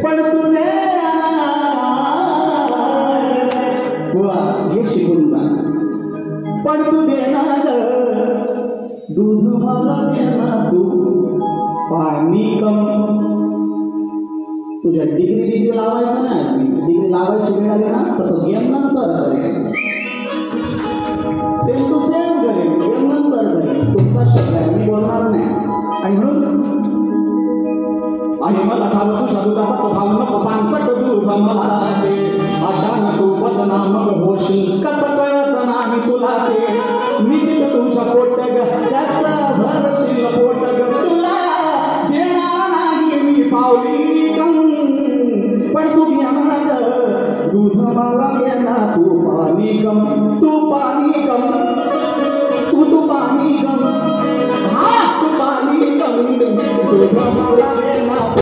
पण तुझे हे शिकून जा. पण तू देणार दूध मला देणार तू पाणी कम. तुझ्या डिग्री लावायचं नाही. डिग्री लावायची वेळ आली ना तर गेम नंतर करेल. सेम टू सेम करेल. गेम नंतर करेल. तुमचा शब्द आहे मी बोलणार नाही. आणि म्हणून आणि मला ठाऊ शब्दाचा तो भाव नको पानसट दूध मला दे. अशा न तू बदनाम होशील कसं कळत नाही तुला ते. मी तिथं तुमच्या पोट त्याचा भरशील पोट तुला देणार नाही मी पावली कम. पण तू घेणार दूध मला घेणार तू पाणी कम. तू पाणी कम. तू पाणी कम. हा तू पाणी कम. दूध मला